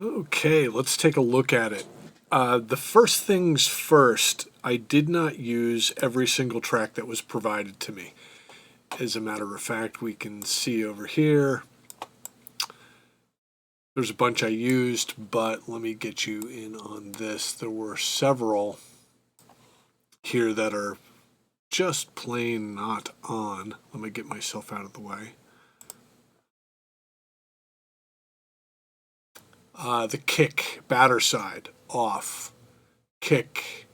Okay, let's take a look at it. The first things first, I did not use every single track that was provided to me. As a matter of fact, we can see over here, there's a bunch I used, but let me get you in on this. There were several here that are just plain not on. Let me get myself out of the way. The kick, batter side, off. Kick,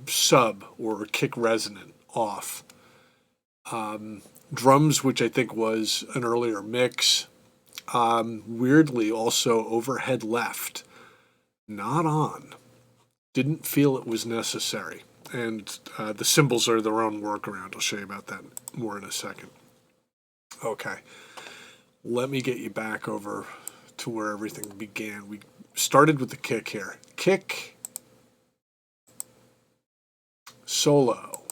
sub, or kick resonant, off. Drums, which I think was an earlier mix. Weirdly, also overhead left, not on. Didn't feel it was necessary. And the cymbals are their own workaround. I'll show you about that more in a second. Okay, let me get you back over to where everything began. We started with the kick here. Kick, solo.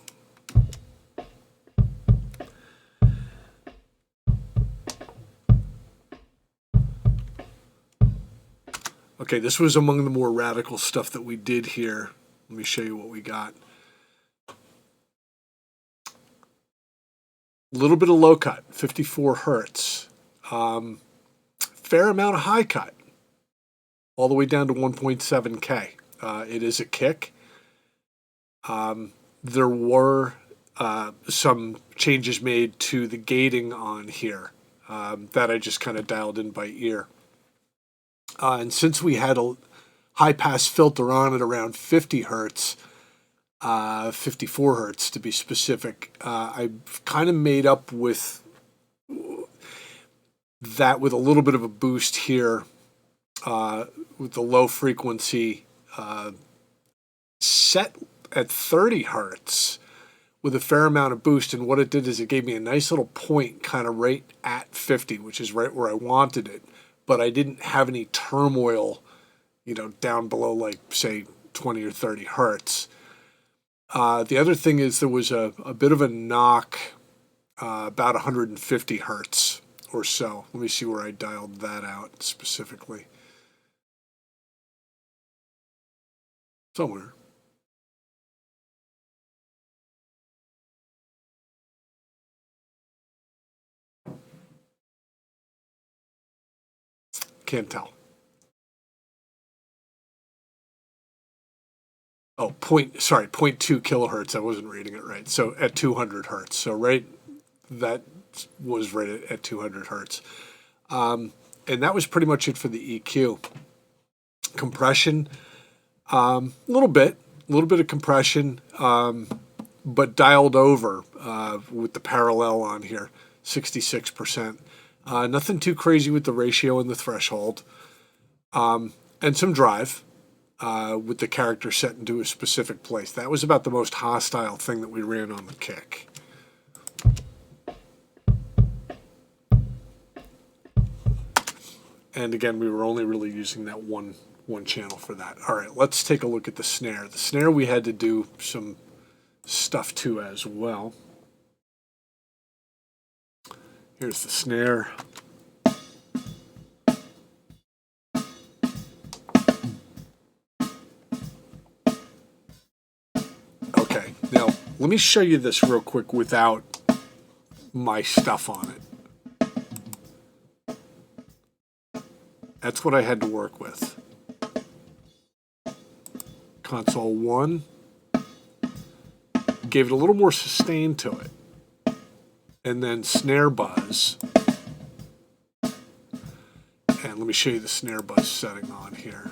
Okay, this was among the more radical stuff that we did here. Let me show you what we got. A little bit of low cut, 54 hertz. Fair amount of high cut, all the way down to 1.7K. It is a kick. There were some changes made to the gating on here that I just kind of dialed in by ear. And since we had a high pass filter on at around 50 hertz, 54 hertz to be specific, I've kind of made up with that with a little bit of a boost here with the low frequency set at 30 hertz with a fair amount of boost. And what it did is it gave me a nice little point kind of right at 50, which is right where I wanted it. But I didn't have any turmoil, down below, like, say, 20 or 30 hertz. The other thing is there was a bit of a knock about 150 hertz or so. Let me see where I dialed that out specifically. Somewhere. Can't tell. Oh, 0.2 kilohertz. I wasn't reading it right. So at 200 hertz. So that was right at 200 hertz. And that was pretty much it for the EQ. Compression, a little bit of compression, but dialed over with the parallel on here, 66%. Nothing too crazy with the ratio and the threshold. And some drive with the character set into a specific place. That was about the most hostile thing that we ran on the kick. And again, we were only really using that one channel for that. All right, let's take a look at the snare. The snare we had to do some stuff to as well. Here's the snare. Okay, now let me show you this real quick without my stuff on it. That's what I had to work with. Console 1. Gave it a little more sustain to it. And then snare buzz. And let me show you the snare buzz setting on here.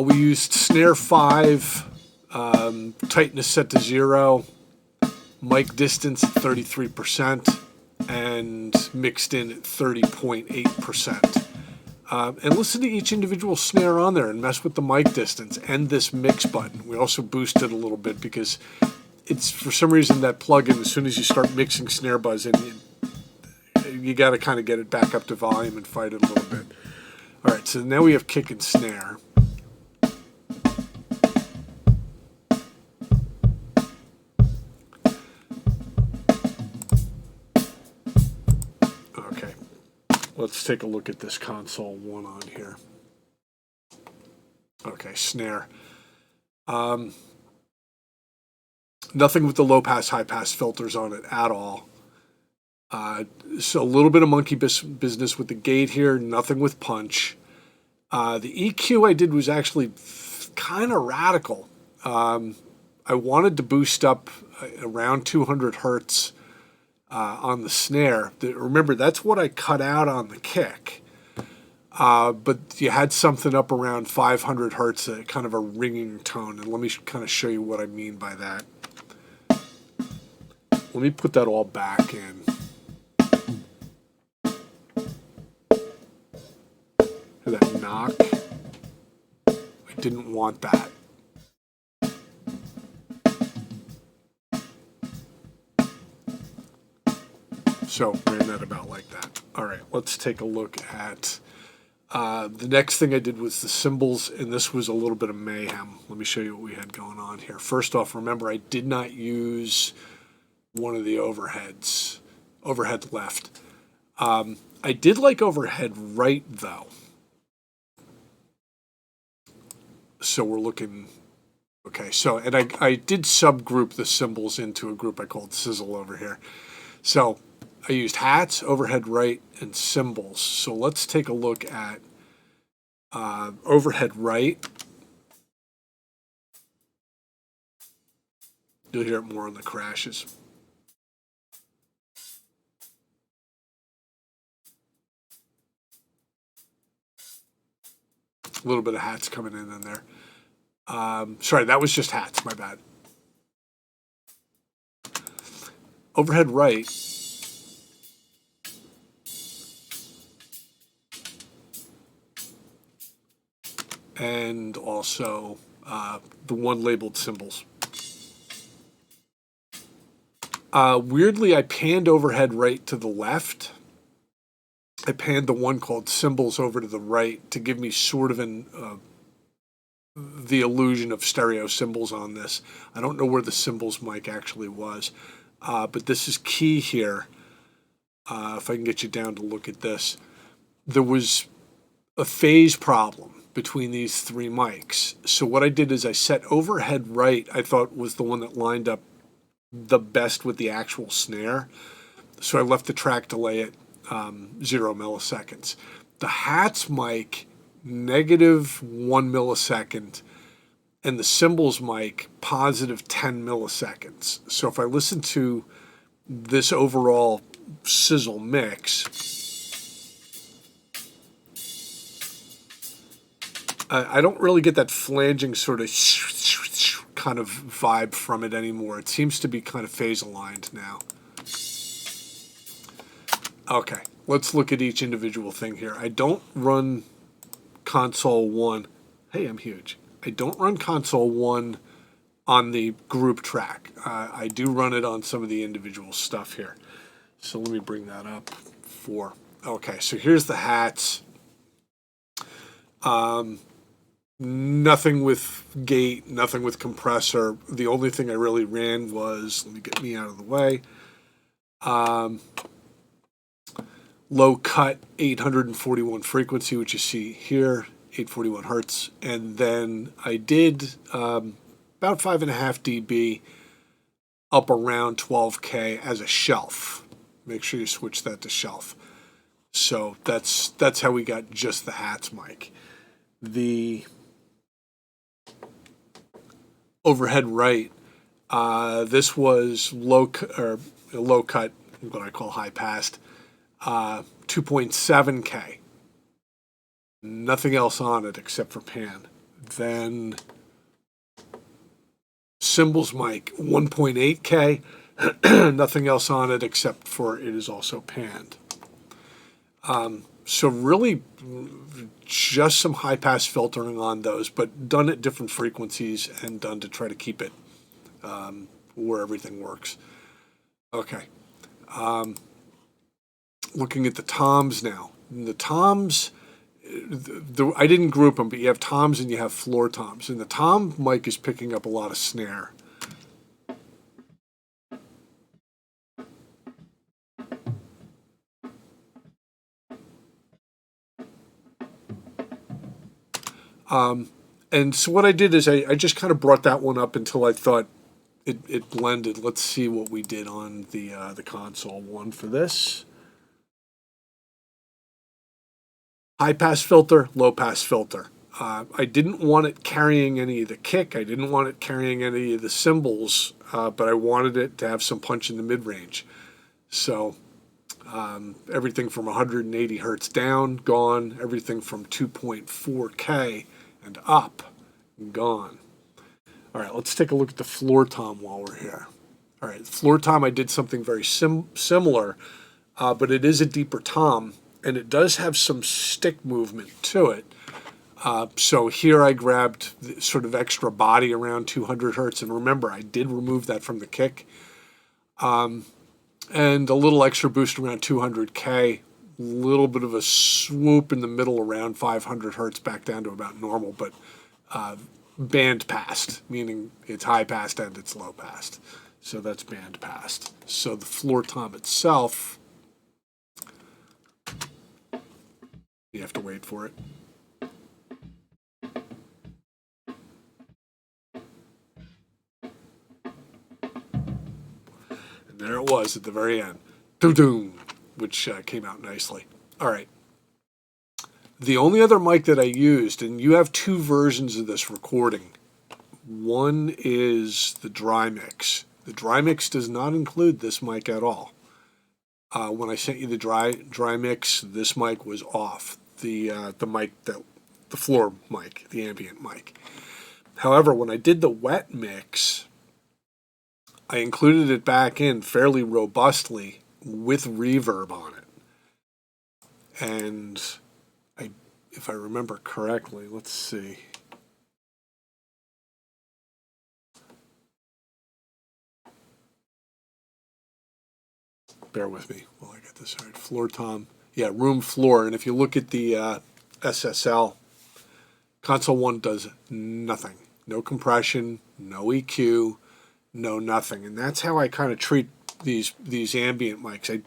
We used snare 5, tightness set to 0, mic distance at 33%, and mixed in at 30.8%. And listen to each individual snare on there and mess with the mic distance and this mix button. We also boosted a little bit because it's, for some reason, that plugin, as soon as you start mixing snare buzz in, you got to kind of get it back up to volume and fight it a little bit. All right, so now we have kick and snare. let's take a look at this console one on here. Okay, snare. Nothing with the low pass, high pass filters on it at all. So a little bit of monkey business with the gate here, nothing with punch. The EQ I did was actually kind of radical. I wanted to boost up around 200 hertz on the snare. Remember, that's what I cut out on the kick. But you had something up around 500 hertz, kind of a ringing tone. And let me kind of show you what I mean by that. Let me put that all back in. Hear that knock? I didn't want that. So ran that about like that. All right, let's take a look at the next thing I did was the cymbals, and this was a little bit of mayhem. Let me show you what we had going on here. First off, remember I did not use one of the overheads, overhead left. I did like overhead right though. So we're looking, okay, so, and I did subgroup the cymbals into a group I called Sizzle over here. So I used hats, overhead right, and cymbals. So let's take a look at overhead right. You'll hear it more on the crashes. A little bit of hats coming in there. Sorry, that was just hats, my bad. Overhead right. And also the one labeled cymbals. Weirdly, I panned overhead right to the left. I panned the one called cymbals over to the right to give me sort of the illusion of stereo cymbals on this. I don't know where the cymbals mic actually was, but this is key here. If I can get you down to look at this. There was a phase problem between these three mics. So what I did is I set overhead right, I thought was the one that lined up the best with the actual snare. So I left the track delay at 0 milliseconds. The hats mic, -1 millisecond, and the cymbals mic, +10 milliseconds. So if I listen to this overall sizzle mix, I don't really get that flanging sort of kind of vibe from it anymore. It seems to be kind of phase aligned now. Okay, let's look at each individual thing here. I don't run console 1. Hey, I'm huge. I don't run console 1 on the group track. I do run it on some of the individual stuff here. So let me bring that up for. Okay, so here's the hats. Nothing with gate, nothing with compressor. The only thing I really ran was, let me get me out of the way, low cut 841 frequency, which you see here, 841 hertz. And then I did about 5.5 dB up around 12K as a shelf. Make sure you switch that to shelf. So that's how we got just the hats mic. The overhead right, this was low cut, what I call high passed, 2.7K. Nothing else on it except for pan. Then cymbals mic, 1.8K. Nothing else on it except for it is also panned. So really just some high pass filtering on those, but done at different frequencies and done to try to keep it where everything works. Okay. Looking at the toms now. The toms, I didn't group them, but you have toms and you have floor toms. And the tom mic is picking up a lot of snare. And so what I did is I just kind of brought that one up until I thought it blended. Let's see what we did on the console one for this. High pass filter, low pass filter. I didn't want it carrying any of the kick. I didn't want it carrying any of the cymbals, but I wanted it to have some punch in the mid-range. So everything from 180 hertz down, gone. Everything from 2.4K and up, gone. All right, let's take a look at the floor tom while we're here. All right, floor tom, I did something very similar, but it is a deeper tom, and it does have some stick movement to it. So here I grabbed sort of extra body around 200 hertz, and remember, I did remove that from the kick. And a little extra boost around 200K, a little bit of a swoop in the middle around 500 hertz back down to about normal, but band passed, meaning it's high passed and it's low passed. So that's band passed. So the floor tom itself, you have to wait for it. And there it was at the very end. Doo-doom, which came out nicely. All right. The only other mic that I used, and you have two versions of this recording. One is the dry mix. The dry mix does not include this mic at all. When I sent you the dry mix, this mic was off. The mic that the floor mic, the ambient mic. However, when I did the wet mix, I included it back in fairly robustly with reverb on it. And if I remember correctly, let's see. Bear with me while I get this right. Floor tom. Yeah, room floor. And if you look at the SSL, console 1 does nothing. No compression, no EQ, no nothing. And that's how I kind of treat these ambient mics. I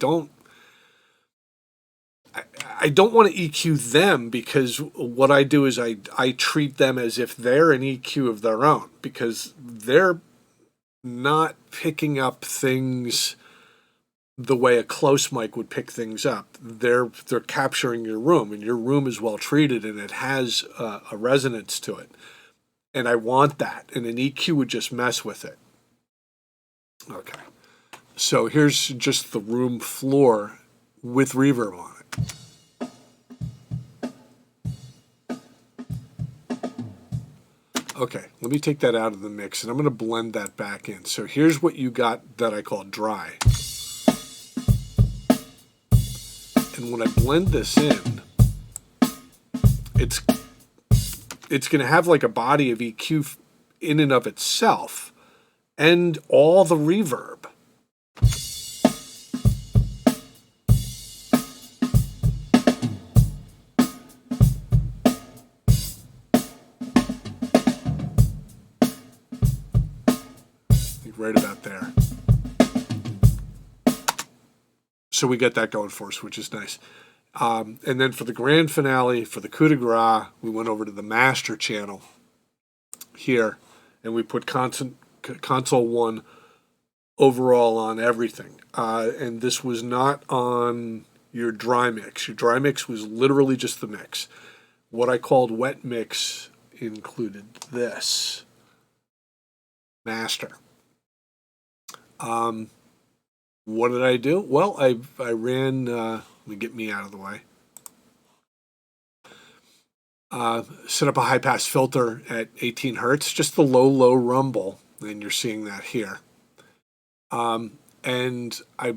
don't want to EQ them, because what I do is I treat them as if they're an EQ of their own, because they're not picking up things the way a close mic would pick things up. They're capturing your room, and your room is well treated, and it has a resonance to it. And I want that, and an EQ would just mess with it. Okay, so here's just the room floor with reverb on it. Okay, let me take that out of the mix, and I'm going to blend that back in. So here's what you got that I call dry. And when I blend this in, it's going to have like a body of EQ in and of itself, and all the reverb. Right about there. So we get that going for us, which is nice. And then for the grand finale, for the coup de grace, we went over to the master channel here, and we put console 1 overall on everything. And this was not on your dry mix. Your dry mix was literally just the mix. What I called wet mix included this. Master. What did I do? Well, I ran, let me get me out of the way. Set up a high pass filter at 18 hertz, just the low rumble, and you're seeing that here. And I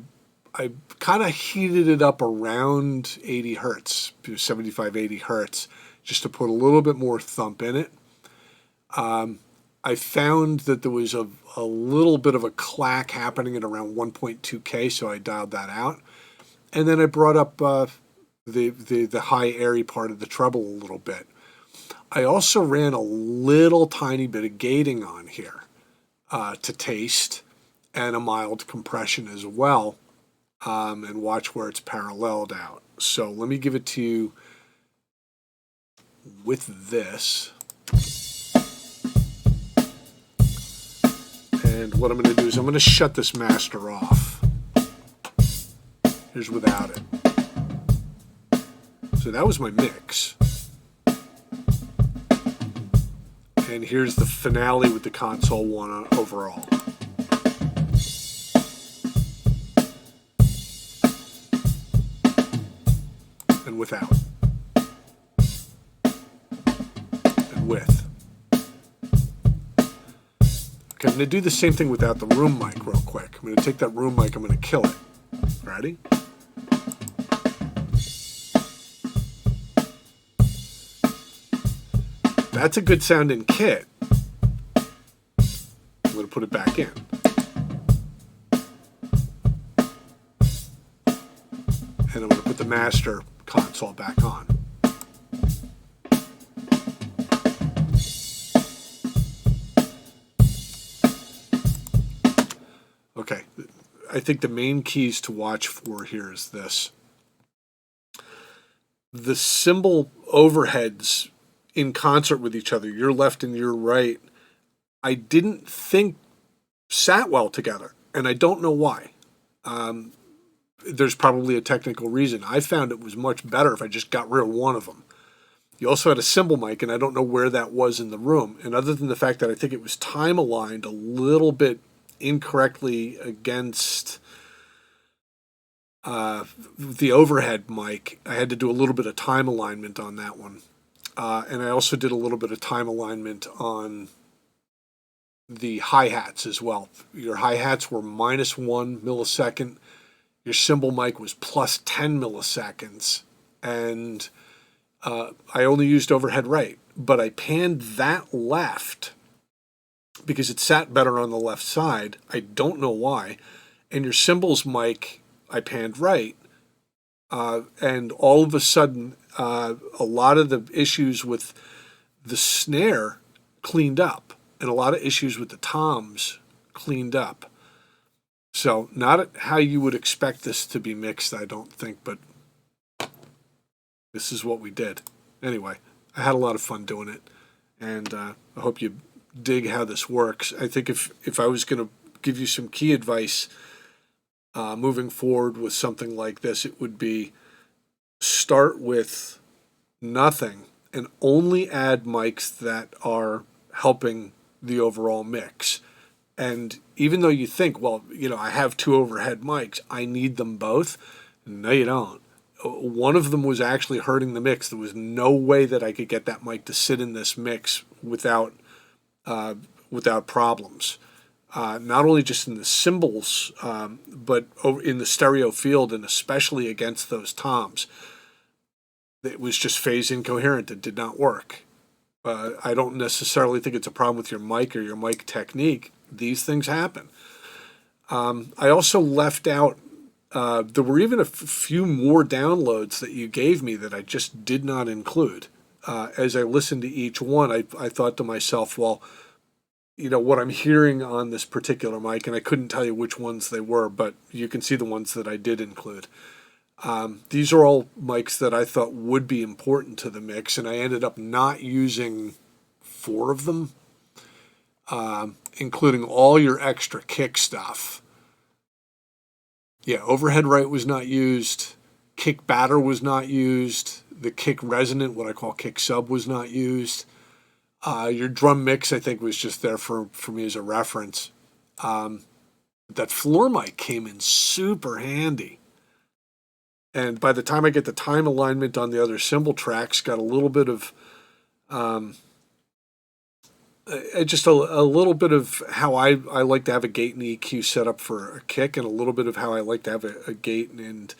kind of heated it up around 80 hertz, 75, 80 hertz, just to put a little bit more thump in it. I found that there was a little bit of a clack happening at around 1.2K, so I dialed that out. And then I brought up the high airy part of the treble a little bit. I also ran a little tiny bit of gating on here to taste, and a mild compression as well, and watch where it's paralleled out. So let me give it to you with this. And what I'm going to do is I'm going to shut this master off. Here's without it. So that was my mix. And here's the finale with the console one on overall. And without. And with. Okay, I'm going to do the same thing without the room mic real quick. I'm going to take that room mic, I'm going to kill it. Ready? That's a good sounding kit. I'm going to put it back in. And I'm going to put the master console back on. Okay, I think the main keys to watch for here is this. The cymbal overheads in concert with each other, your left and your right, I didn't think sat well together, and I don't know why. There's probably a technical reason. I found it was much better if I just got rid of one of them. You also had a cymbal mic, and I don't know where that was in the room. And other than the fact that I think it was time aligned a little bit incorrectly against the overhead mic, I had to do a little bit of time alignment on that one. And I also did a little bit of time alignment on the hi-hats as well. Your hi-hats were -1 millisecond. Your cymbal mic was +10 milliseconds. And I only used overhead right. But I panned that left because it sat better on the left side. I don't know why. And your cymbals mic, I panned right. And all of a sudden, a lot of the issues with the snare cleaned up, and a lot of issues with the toms cleaned up. So not how you would expect this to be mixed, I don't think, but this is what we did. Anyway, I had a lot of fun doing it, and I hope you dig how this works. I think if I was going to give you some key advice moving forward with something like this, it would be start with nothing and only add mics that are helping the overall mix. And even though you think, well, I have 2 overhead mics, I need them both. No, you don't. One of them was actually hurting the mix. There was no way that I could get that mic to sit in this mix without problems. Not only just in the cymbals, but in the stereo field, and especially against those toms. It was just phase incoherent. It did not work. I don't necessarily think it's a problem with your mic or your mic technique. These things happen. I also left out, there were even a few more downloads that you gave me that I just did not include. As I listened to each one, I thought to myself, well, what I'm hearing on this particular mic, and I couldn't tell you which ones they were, but you can see the ones that I did include. These are all mics that I thought would be important to the mix, and I ended up not using 4 of them, including all your extra kick stuff. Yeah, overhead right was not used, kick batter was not used, the kick resonant, what I call kick sub, was not used. Your drum mix, I think, was just there for me as a reference. That floor mic came in super handy. And by the time I get the time alignment on the other cymbal tracks, got a little bit of, just a little bit of how I like to have a gate and EQ set up for a kick, and a little bit of how I like to have a gate. And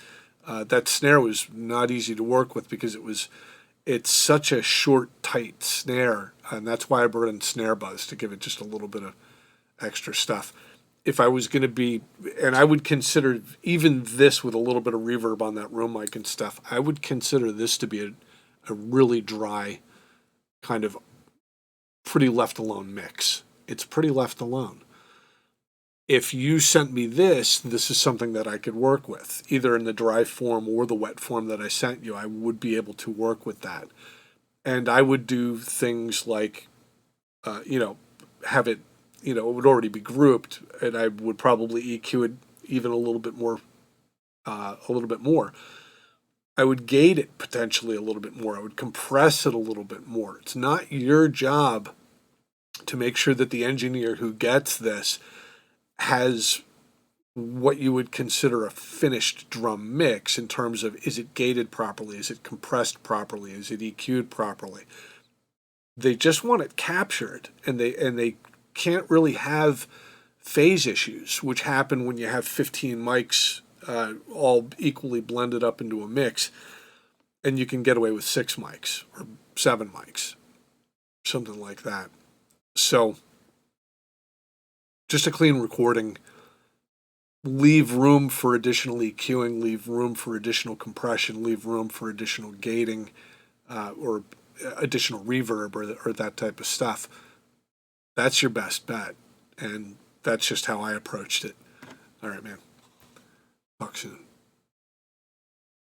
that snare was not easy to work with because it's such a short, tight snare, and that's why I brought in Snare Buzz to give it just a little bit of extra stuff. If I was going to be, and I would consider even this with a little bit of reverb on that room mic and stuff, I would consider this to be a really dry, kind of pretty left alone mix. It's pretty left alone. If you sent me this is something that I could work with, either in the dry form or the wet form that I sent you. I would be able to work with that. And I would do things like, have it it would already be grouped, and I would probably EQ it even a little bit more. I would gate it potentially a little bit more. I would compress it a little bit more. It's not your job to make sure that the engineer who gets this has what you would consider a finished drum mix in terms of, is it gated properly? Is it compressed properly? Is it EQ'd properly? They just want it captured, and they can't really have phase issues, which happen when you have 15 mics all equally blended up into a mix, and you can get away with 6 mics or 7 mics, something like that. So just a clean recording. Leave room for additional EQing, leave room for additional compression, leave room for additional gating or additional reverb or that type of stuff. That's your best bet. And that's just how I approached it. All right, man. Talk soon.